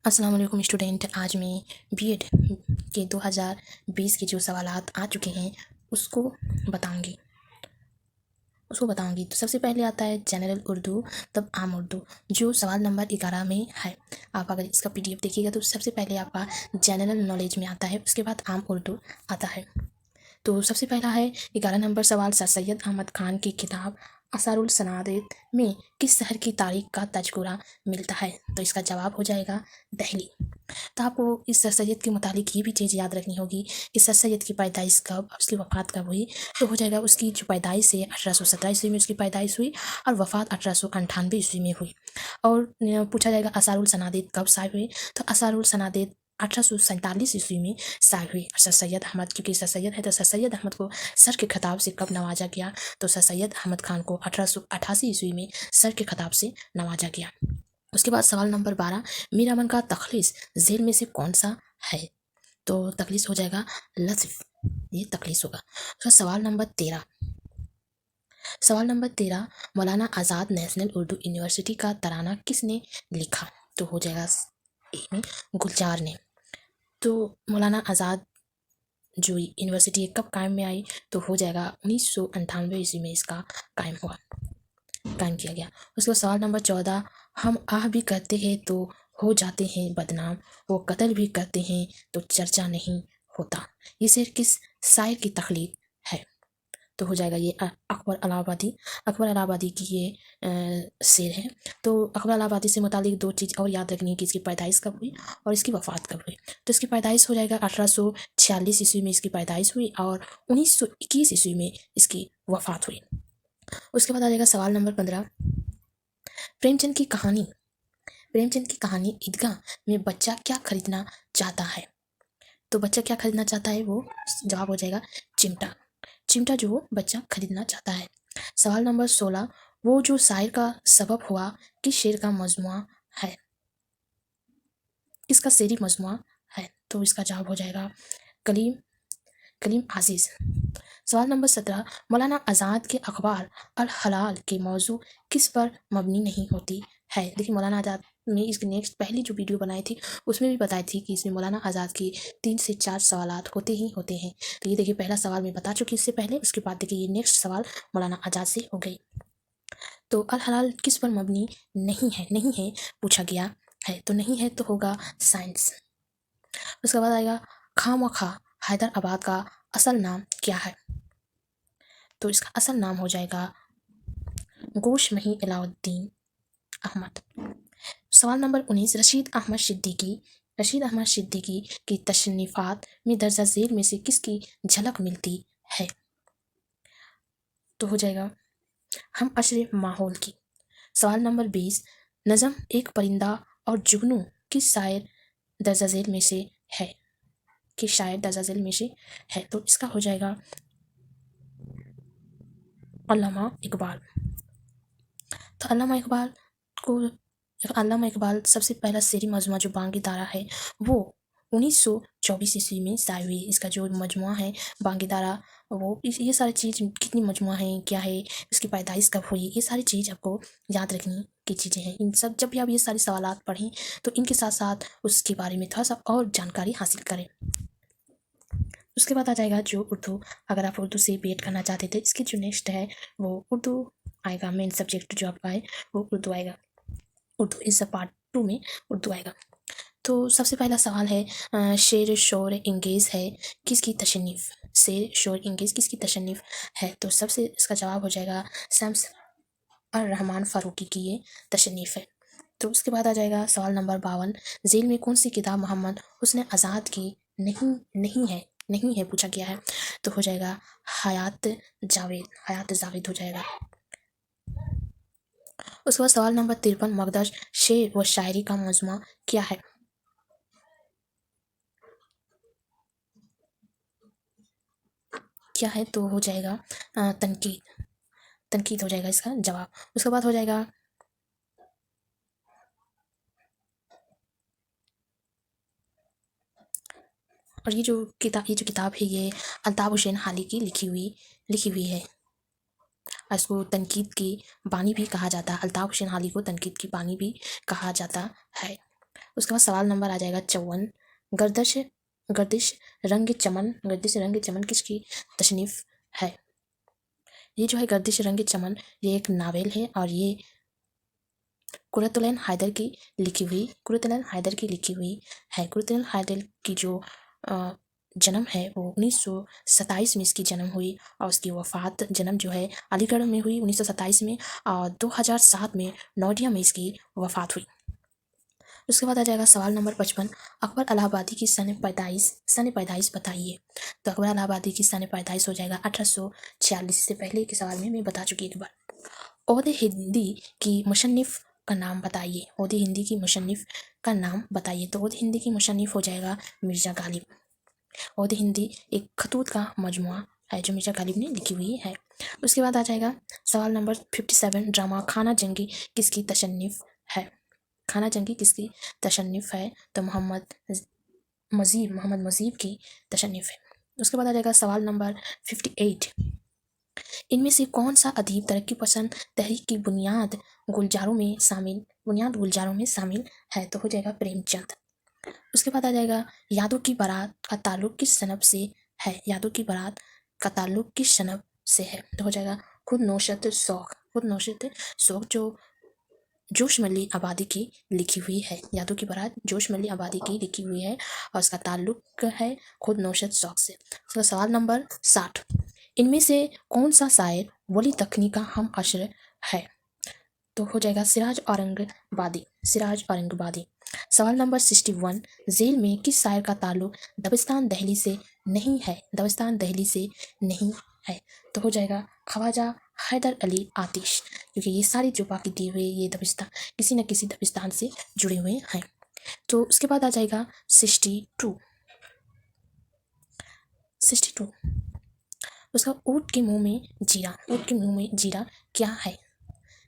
अस्सलाम वालेकुम स्टूडेंट। आज मैं बीएड के 2020 के जो सवालात आ चुके हैं उसको बताऊंगी। तो सबसे पहले आता है जनरल उर्दू, तब आम उर्दू, जो सवाल नंबर 11 में है। आप अगर इसका पीडीएफ देखिएगा तो सबसे पहले आपका जनरल नॉलेज में आता है, उसके बाद आम उर्दू आता है। तो सबसे पहला है 11 नंबर सवाल, सर सैयद अहमद खान की किताब असारुल सनादित में किस शहर की तारीख का तज़किरा मिलता है? तो इसका जवाब हो जाएगा दिल्ली। तो आपको इस सर सैयद के मुतालिक ये भी चीज़ याद रखनी होगी कि सर सैयद की पैदाइश कब, उसकी वफ़ात कब हुई। तो हो जाएगा उसकी जो पैदाइश है 1817 ईस्वी में उसकी पैदाइश हुई और वफ़ात 1898 ईस्वी में हुई। और पूछा जाएगा असारुल सनादित कब शाये हुए? तो असारुल सनादित 1847 ईस्वी में शाये हुई। सर सैयद अहमद, क्योंकि सर सैयद है तो सर सैयद अहमद को सर के खिताब से कब नवाजा गया? तो सर सैयद अहमद खान को 1888 ईस्वी में सर के खिताब से नवाजा गया। उसके बाद सवाल नंबर 12, मीर अमन का तखलीस झेल में से कौन सा है? तो तखलीस हो जाएगा लतिफ, ये तखलीस होगा। तो सवाल नंबर 13, मौलाना आज़ाद नेशनल उर्दू यूनिवर्सिटी का तराना किसने लिखा? तो हो जाएगा ए में गुलजार ने। तो मौलाना आज़ाद जो यूनिवर्सिटी कब कायम में आई? तो हो जाएगा 1998 ईस्वी में इसका कायम किया गया। उसके बाद सवाल नंबर 14, हम आह भी करते हैं तो हो जाते हैं बदनाम, वो कत्ल भी करते हैं तो चर्चा नहीं होता। ये शेर किस शायर की तख्लीक है? तो हो जाएगा ये अकबर इलाहाबादी की ये शेर है। तो अकबर इलाहाबादी से मुतालिक दो चीज़ और याद रखनी है कि इसकी पैदाइश कब हुई और इसकी वफ़ात कब हुई। तो इसकी पैदाइश हो जाएगा 1846 ईस्वी में इसकी पैदाइश हुई और 1921 ईस्वी में इसकी वफ़ात हुई। उसके बाद आ जाएगा सवाल नंबर 15, प्रेमचंद की कहानी ईदगाह में बच्चा क्या खरीदना चाहता है? तो बच्चा क्या खरीदना चाहता है? वो जवाब हो जाएगा चिमटा जो वो बच्चा खरीदना चाहता है। सवाल नंबर 16, वो जो शायर का सबब हुआ किस शेर का मजमुआ है? किसका शेरी मजमुआ है? तो इसका जवाब हो जाएगा कलीम आजीज। सवाल नंबर 17, मौलाना आज़ाद के अखबार अल हलाल के मौजू किस पर मबनी नहीं होती है? देखिए मौलाना आज़ाद में इसकी नेक्स्ट पहली जो वीडियो बनाई थी उसमें भी बताई थी कि इसमें मौलाना आज़ाद की 3 से 4 सवालात होते हैं। तो ये देखिए पहला सवाल मैं बता चुकी इससे पहले, उसके बाद देखिए ये नेक्स्ट सवाल मौलाना आज़ाद से हो गई। तो अल हलाल किस पर मबनी नहीं है पूछा गया है, तो नहीं है तो होगा साइंस। उसके बाद आएगा खामखा हैदराबाद का असल नाम क्या है? तो इसका असल नाम हो जाएगा गोशमही अलाउद्दीन अहमद। सवाल नंबर 19, रशीद अहमद सिद्दीकी की तशन्नीफात में दर्जा झेल में से किसकी झलक मिलती है? तो हो जाएगा हम अशरे माहौल की। सवाल नंबर 20, नज़म एक परिंदा और जुगनू किस शायर दर्जा झेल में से है? तो इसका हो जाएगा अल्लामा इकबाल। तो अल्लामा इकबाल सबसे पहला शेरी मजमुआ जो बांगी दारा है वो 1924 ईस्वी में शाये हुई। इसका जो मजमुआ है बांगी दारा, वो ये सारी चीज़ कितनी मजमुआ है, क्या है, इसकी पैदाइश कब हुई, ये सारी चीज़ आपको याद रखनी की चीज़ें हैं। इन सब जब भी आप ये सारे सवालात पढ़ें तो इनके साथ साथ उसके बारे में थोड़ा सा और जानकारी हासिल करें। उसके बाद आ जाएगा जो उर्दू, अगर आप उर्दू से बीएड करना चाहते थे इसकी जो नेक्स्ट है वो उर्दू आएगा। मेन सब्जेक्ट जो आपका है वो उर्दू आएगा। उर्दू इस पार्ट 2 में उर्दू आएगा। तो सबसे पहला सवाल है शेर शोर इंगेज़ है किसकी तशन्नीफ? शेर शोर इंगेज़ किसकी तशन्नीफ है? तो सबसे इसका जवाब हो जाएगा शम्स अर रहमान फ़ारूकी की ये तशन्नीफ है। तो उसके बाद आ जाएगा सवाल नंबर 52, जेल में कौन सी किताब मोहम्मद हुस्न आज़ाद की नहीं है पूछा गया है? तो हो जाएगा हयात जावेद हो जाएगा। उसके बाद सवाल नंबर 53, मगदश शेर व शायरी का मजमुआ क्या है? तो हो जाएगा तनकीद हो जाएगा इसका जवाब। उसके बाद हो जाएगा और ये जो किताब है ये अल्ताफ़ हुसैन हाली की लिखी हुई है। इसको तनकीद की बानी भी कहा जाता है। अल्ताफ़ हुसैन हाली को तनकीद की बानी भी कहा जाता है। اس کے بعد سوال نمبر آ جائے گا 54، گردش گردش رنگ چمن کس کی تصنیف ہے؟ یہ جو ہے گردش رنگ چمن یہ ایک ناول ہے اور یہ قرۃ العین حیدر کی لکھی ہوئی ہے۔ قرۃ العین حیدر کی جو جنم ہے وہ 1927 میں اس کی جنم ہوئی اور اس کی وفات جنم جو ہے علی گڑھ میں ہوئی 1927 میں، اور 2007 میں نوئیڈا میں اس کی وفات ہوئی۔ اس کے بعد آ جائے گا سوال نمبر 55، اکبر الہ آبادی کی سن پیدائش بتائیے۔ تو اکبر الہ آبادی کی سن پیدائش ہو جائے گا 1846 سے پہلے کے سوال میں بتا چکی ایک بار۔ عہد ہندی کی مصنف کا نام بتائیے۔ عہد ہندی کی مصنف کا نام بتائیے۔ تو عہد ہندی کی مصنف ہو جائے گا مرزا غالب۔ عہد ہندی ایک خطوط کا مجموعہ ہے جو مرزا غالب نے لکھی ہوئی ہے۔ اس کے بعد آ جائے گا سوال نمبر 57، ڈرامہ خانہ جنگی کس کی تصنیف ہے؟ خانہ جنگی کس کی تصنیف ہے؟ تو محمد مذہب کی تصنیف ہے۔ اس کے بعد آ جائے گا سوال نمبر 58، ان میں سے کون سا ادیب ترقی پسند تحریک کی بنیاد گلزاروں میں شامل ہے؟ تو ہو جائے گا پریم چند۔ اس کے بعد آ جائے گا یادوں کی بارات کا تعلق کس صنف سے ہے؟ یادوں کی بارات کا تعلق کس صنف سے ہے؟ تو ہو جائے گا خود نوشت شوق جو جوش ملی آبادی کی لکھی ہوئی ہے۔ یادوں کی بارات جوش ملی آبادی کی لکھی ہوئی ہے اور اس کا تعلق ہے خود نوشت شوق سے۔ اس کا سوال نمبر 60، ان میں سے کون سا شاعر ولی دکنی کا ہم عصر ہے؟ تو ہو جائے گا سراج اورنگ آبادی۔ سوال نمبر 61، ذیل میں کس شاعر کا تعلق دبستان دہلی سے نہیں ہے؟ تو ہو جائے گا خواجہ حیدر علی آتش، کیونکہ یہ ساری جو باقی دیے ہوئے یہ کسی نہ کسی دبستان سے جڑے ہوئے ہیں۔ تو اس کے بعد آ جائے گا 62، اس کا اونٹ کے منہ میں جیرا کیا ہے؟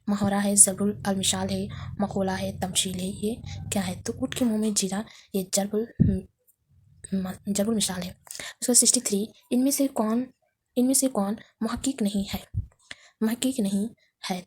محاورہ ہے، ضرب المثال ہے، مقولہ ہے، تمثیل ہے، یہ کیا ہے؟ تو اونٹ کے منہ میں جیرا یہ ضرب المثال ہے۔ اس کا 63، ان میں سے کون محقق نہیں ہے؟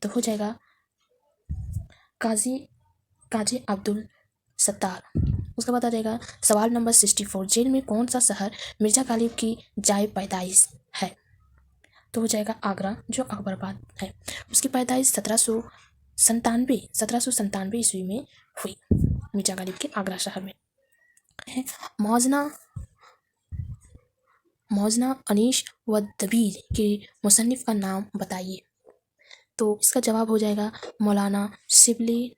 تو ہو جائے گا قاضی عبد الستار۔ اس کے بعد آ جائے گا سوال نمبر 64، جیل میں کون سا شہر مرزا غالب کی جائے پیدائش ہے؟ تو ہو جائے گا آگرہ جو اکبر آباد ہے۔ اس کی پیدائش 1797 عیسوی میں ہوئی مرزا غالب کے آگرہ شہر میں۔ موزنہ انیس و دبیر کے مصنف کا نام بتائیے۔ تو اس کا جواب ہو جائے گا مولانا شبلی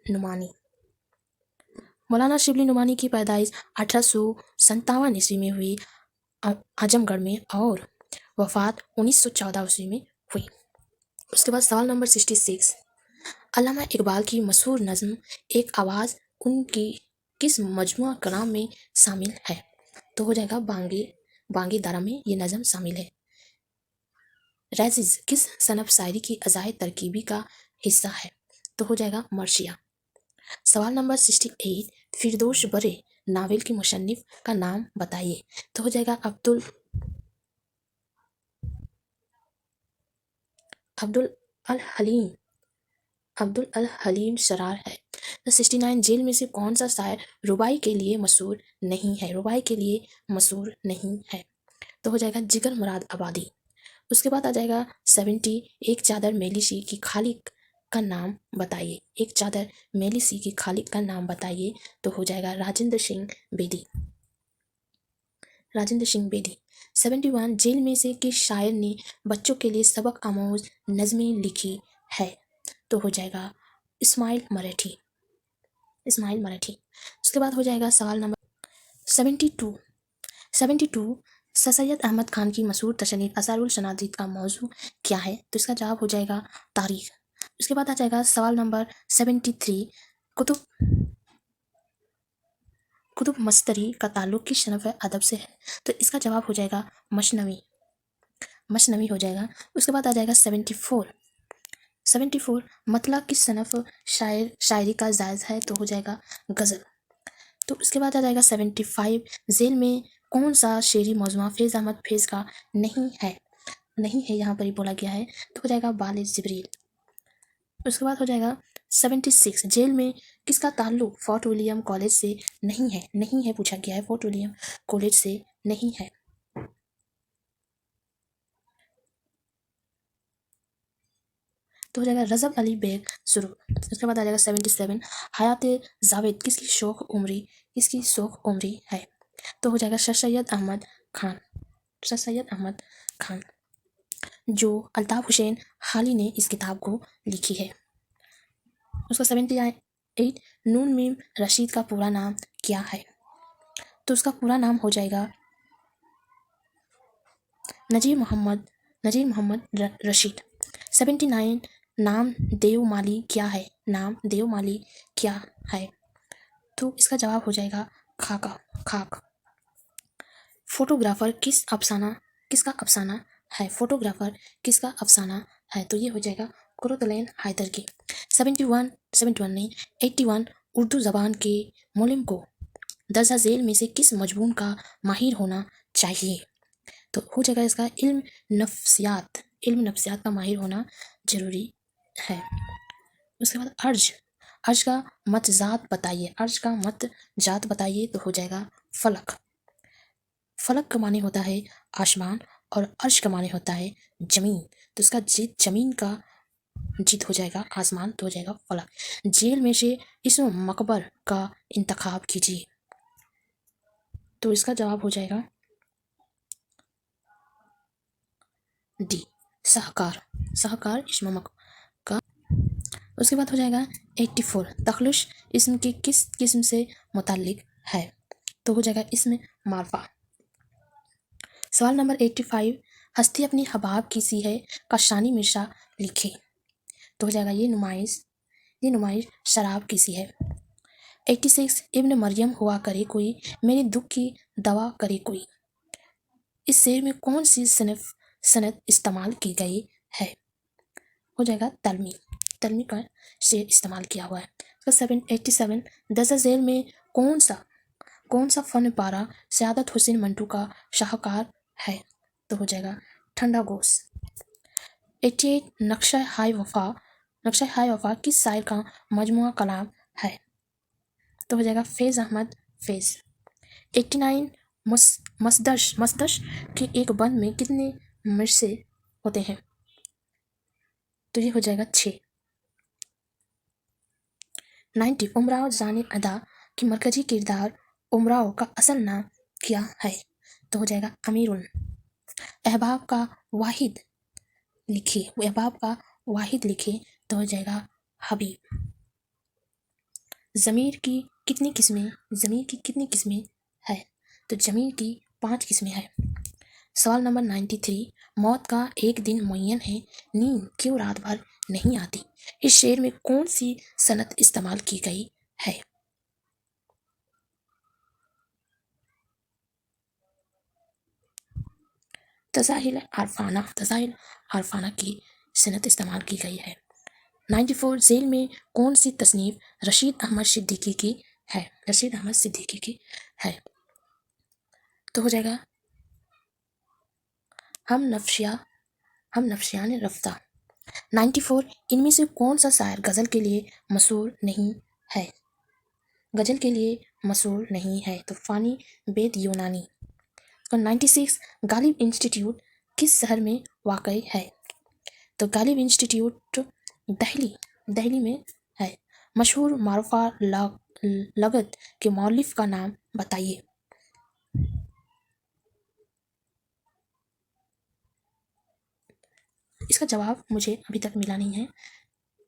نعمانی کی پیدائش 1857 عیسوی میں ہوئی اعظم گڑھ میں اور وفات 1914 عیسوی میں ہوئی۔ اس کے بعد سوال نمبر 66، علامہ اقبال کی مشہور نظم ایک آواز ان کی کس مجموعہ کلام میں شامل ہے؟ تو ہو جائے گا بانگی دارا میں یہ نظم شامل ہے۔ ریزز کس صنف شاعری کی اجزائے ترکیبی کا حصہ ہے؟ تو ہو جائے گا مرثیہ۔ سوال نمبر 68، فردوس برے ناول کی مصنف کا نام بتائیے۔ تو ہو جائے گا عبد الحلیم سرار ہے۔ 69، جیل میں سے کون سا شاعر رباعی کے لیے مشہور نہیں ہے؟ تو ہو جائے گا جگر مراد آبادی۔ اس کے بعد آ جائے گا 70، ایک چادر میلی سی کی خالق کا نام بتائیے۔ تو ہو جائے گا راجندر سنگھ بیدی۔ 71، جیل میں سے کس شاعر نے بچوں کے لیے سبق آموز نظمیں لکھی ہے؟ تو ہو جائے گا اسماعیل مراٹھی۔ اس کے بعد ہو جائے گا سوال نمبر 72، سر سید احمد خان کی مشہور تصنیف اسرار الصنادید کا موضوع کیا ہے؟ تو اس کا جواب ہو جائے گا تاریخ۔ اس کے بعد آ جائے گا سوال نمبر 73، کتب مستری کا تعلق کس صنف ادب سے ہے؟ تو اس کا جواب ہو جائے گا مثنوی ہو جائے گا۔ اس کے بعد آ جائے گا 74، مطلع کس صنف شاعری کا جائز ہے؟ تو ہو جائے گا غزل۔ تو اس کے بعد آ جائے گا 75، ذیل میں کون سا شعری مجموعہ فیض احمد فیض کا نہیں ہے یہاں پر ہی بولا گیا ہے؟ تو ہو جائے گا بال جبریل۔ اس کے بعد ہو جائے گا 76 जेल में किसका ताल्लुक फोर्ट विलियम कॉलेज से नहीं है, नहीं है पूछा गया है, फोर्ट विलियम कॉलेज से नहीं है। तो हो जाएगा रजब अली बेग शुरू। उसके बाद आ जाएगा 77 हयात जावेद किसकी शौक उम्री, किसकी शौक उम्री है। तो हो जाएगा सर सैयद अहमद खान, सर सैयद अहमद खान, जो अल्ताफ़ हुसैन हाली ने इस किताब को लिखी है। उसका 78 नून मीम रशीद का पूरा नाम क्या है। तो उसका पूरा नाम हो जाएगा नजीर मोहम्मद रशीद। 79 नाम देवमाली क्या है, नाम देवमाली क्या है। तो इसका जवाब हो जाएगा खाक। फोटोग्राफर किसका अफसाना है, फोटोग्राफर किसका अफसाना है। तो ये हो जाएगा कुरतुलैन हैदर की। 71 नहीं 81 उर्दू ज़बान के मुअल्लिम को दर्जा झेल में से किस मजमून का माहिर होना चाहिए। तो हो जाएगा इसका इल्म नफ्सियात का माहिर होना जरूरी है। उसके बाद अर्ज का मत जात बताइए। तो हो जाएगा फलक का माने होता है आसमान और अर्श का माने होता है जमीन। तो इसका जमीन का जीत हो जाएगा आसमान, तो हो जाएगा फलक। जेल में से इस्म मकबर का इंतखाब कीजिए। तो इसका जवाब हो जाएगा डी सहकार इस्म मकबर का। उसके बाद हो जाएगा 84 तखलुश इस्म की किस किस्म से मुताल्लिक है। तो हो जाएगा इसमें मारफा। सवाल नंबर 85 हस्ती अपनी हबाब की सी है कशानी मिर्जा लिखे। तो हो जाएगा ये नुमाइश शराब की सी है। 86 इब्न मरियम हुआ करे कोई मेरे दुख की दवा करे कोई। इस शेर में कौन सी सनत इस्तेमाल की गई है। हो जाएगा तलमी का शेर इस्तेमाल किया हुआ है। 87 दर्जा झेल में कौन सा फन पारा सयादत हुसैन मंटू का शाहकार है। तो हो जाएगा ठंडा गोश। 88 नक्शा हाय वफा किस शायर का मजमुआ कलाम है। तो हो जाएगा फैज़ अहमद फैज़। 89 मसदश के एक बंद में कितने मिर्से होते हैं। तो ये हो जाएगा 6। 90 उमराव जाने अदा की मरकजी किरदार उमराव का असल नाम क्या है। तो हो जाएगा अमीरुल। अहबाब का वाहिद लिखिए। तो हो जाएगा हबीब। ज़मीर की कितनी किस्में है। तो ज़मीर की 5 किस्में हैं। सवाल नंबर 93 मौत का एक दिन मुय्यन है नींद क्यों रात भर नहीं आती। इस शेर में कौन सी सनत इस्तेमाल की गई है। तज़ाहिल आरफाना की सनत इस्तेमाल की गई है। 94 जेल में कौन सी तसनीफ रशीद अहमद सिद्दीकी की है। तो हो जाएगा हम नफ्सियान रफ्ता। 94 इनमें से कौन सा शायर गज़ल के लिए मशहूर नहीं है। तो फ़ानी बेद यूनानी। 96 गालिब इंस्टीट्यूट किस शहर में वाक़ई है। तो गालिब इंस्टीट्यूट दिल्ली में है। मशहूर मारूफा लगत के मौलिफ का नाम बताइए। इसका जवाब मुझे अभी तक मिला नहीं है,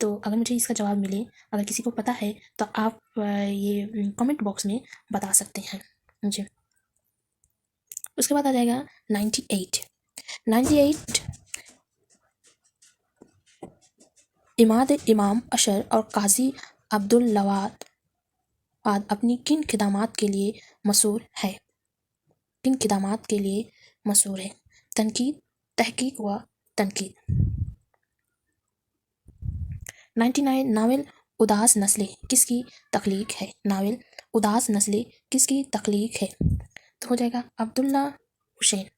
तो अगर मुझे इसका जवाब मिले, अगर किसी को पता है तो आप ये कमेंट बॉक्स में बता सकते हैं मुझे। उसके बाद आ जाएगा 98 इमाम अशर और काजी अब्दुल लवाद अपनी किन खिदमात के लिए मशहूर है। तनकीद तहकीक व तनकीद। 99 नावल उदास नस्लें किसकी तख्लीक है। तो हो जाएगा अब्दुल्ला हुसैन।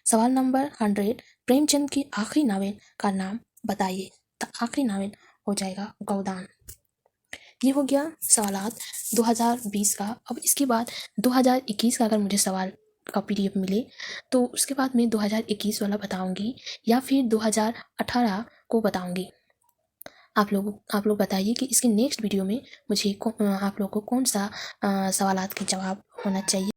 सवाल नंबर 100 प्रेमचंद की आखिरी नावल का नाम बताइए। तो आखिरी नावल हो जाएगा गोदान। یہ ہو گیا سوالات 2020 کا. اب اس کے بعد 2021 کا اگر مجھے سوال کا PDF ملے تو اس کے بعد میں 2021 والا بتاؤں گی یا پھر 2018 کو بتاؤں گی. آپ لوگ بتائیے کہ اس کے نیکسٹ ویڈیو میں مجھے آپ لوگوں کو کون سا سوالات کے جواب ہونا چاہیے.